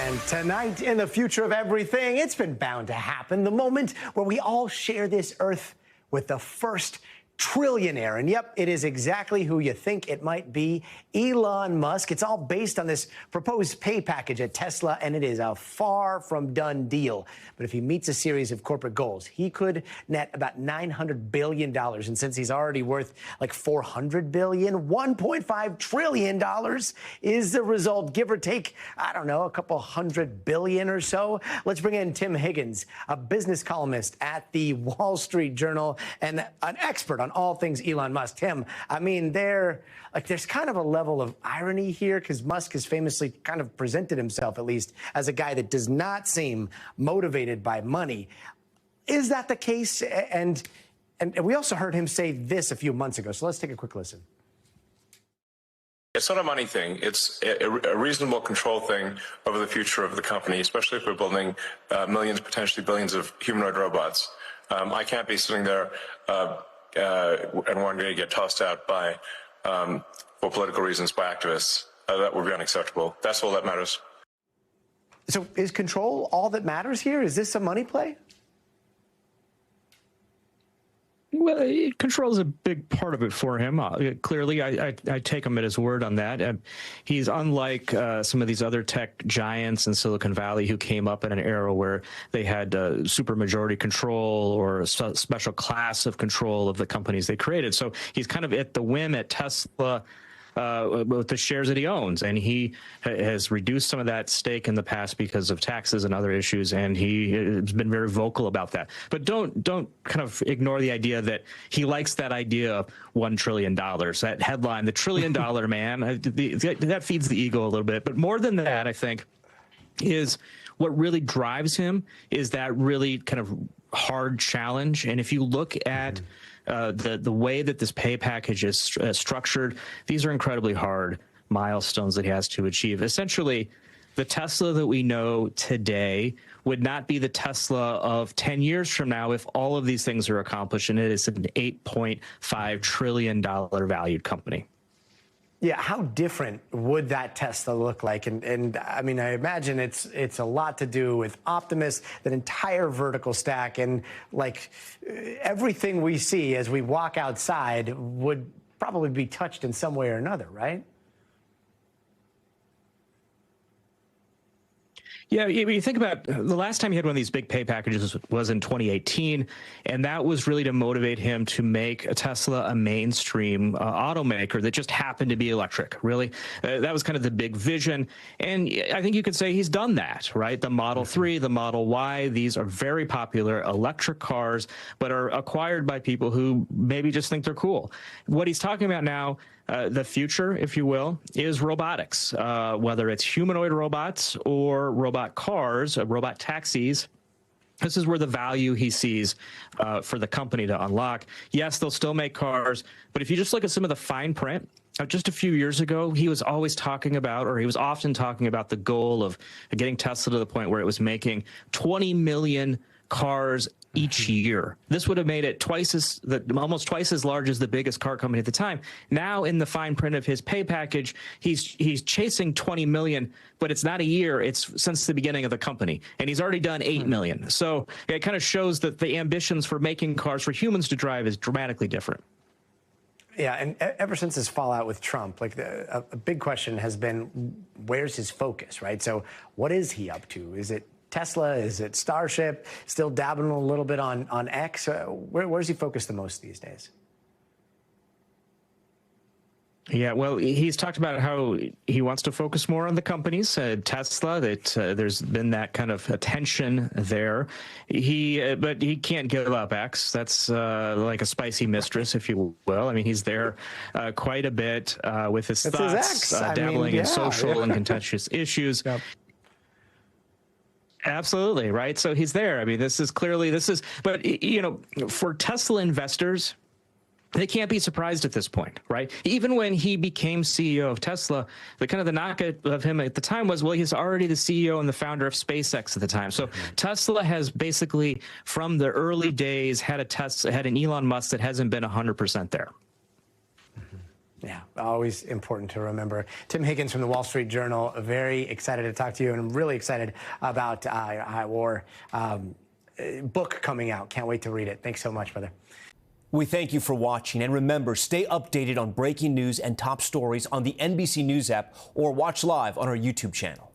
And tonight, in the future of everything, it's been bound to happen. The moment where we all share this earth with the first trillionaire. And yep, it is exactly who you think it might be, Elon Musk. It's all based on this proposed pay package at Tesla, and it is a far from done deal. But if he meets a series of corporate goals, he could net about $900 billion. And since he's already worth like $400 billion, $1.5 trillion is the result, give or take, I don't know, a couple $100 billion or so. Let's bring in Tim Higgins, a business columnist at the Wall Street Journal and an expert on all things Elon Musk. Tim, I mean, there's kind of a level of irony here because Musk has famously kind of presented himself, at least, as a guy that does not seem motivated by money. Is that the case? And we also heard him say this a few months ago. So let's take a quick listen. It's not a money thing. It's a reasonable control thing over the future of the company, especially if we're building millions, potentially billions of humanoid robots. I can't be sitting there and one day get tossed out by, for political reasons, by activists. That would be unacceptable. That's all that matters. So is control all that matters here? Is this a money play? Well, control is a big part of it for him. Clearly, I take him at his word on that. He's unlike some of these other tech giants in Silicon Valley who came up in an era where they had supermajority control or a special class of control of the companies they created. So he's kind of at the whim at Tesla with the shares that he owns, and he has reduced some of that stake in the past because of taxes and other issues, and he has been very vocal about that. But don't kind of ignore the idea that he likes that idea of $1 trillion. That headline, the $1 trillion man, that feeds the ego a little bit. But more than that, I think, is what really drives him is that really kind of hard challenge. And if you look at the way that this pay package is structured, these are incredibly hard milestones that he has to achieve. Essentially, the Tesla that we know today would not be the Tesla of 10 years from now if all of these things are accomplished, and it is an $8.5 trillion valued company. Yeah, how different would that Tesla look like? And I mean, I imagine it's a lot to do with Optimus, that entire vertical stack, and like everything we see as we walk outside would probably be touched in some way or another, right? Yeah, you think about the last time he had one of these big pay packages was in 2018, and that was really to motivate him to make a Tesla a mainstream automaker that just happened to be electric, really. That was kind of the big vision, and I think you could say he's done that, right? The Model 3, the Model Y, these are very popular electric cars, but are acquired by people who maybe just think they're cool. What he's talking about now, the future, if you will, is robotics, whether it's humanoid robots or robot cars, robot taxis. This is where the value he sees for the company to unlock. Yes, they'll still make cars, but if you just look at some of the fine print, just a few years ago, he was always talking about, or he was often talking about the goal of getting Tesla to the point where it was making 20 million cars each year. This would have made it almost twice as large as the biggest car company at the time. Now, in the fine print of his pay package, he's chasing 20 million, but it's not a year. It's since the beginning of the company, and he's already done 8 million. So it kind of shows that the ambitions for making cars for humans to drive is dramatically different. Yeah, and ever since his fallout with Trump, like a big question has been, where's his focus, right? So what is he up to? Is it Tesla? Is it Starship? Still dabbling a little bit on X? Where's he focused the most these days? Yeah, well, he's talked about how he wants to focus more on the companies, Tesla, that there's been that kind of attention there. But he can't give up X. That's like a spicy mistress, if you will. I mean, he's there quite a bit with his thoughts, dabbling in social and contentious issues. Yep. Absolutely, right? So he's there. I mean, but, you know, for Tesla investors, they can't be surprised at this point, right? Even when he became CEO of Tesla, the knock of him at the time was, well, he's already the CEO and the founder of SpaceX at the time. So Tesla has basically, from the early days, had an Elon Musk that hasn't been 100% there. Yeah, always important to remember. Tim Higgins from the Wall Street Journal, very excited to talk to you, and I'm really excited about our book coming out. Can't wait to read it. Thanks so much, brother. We thank you for watching, and remember, stay updated on breaking news and top stories on the NBC News app or watch live on our YouTube channel.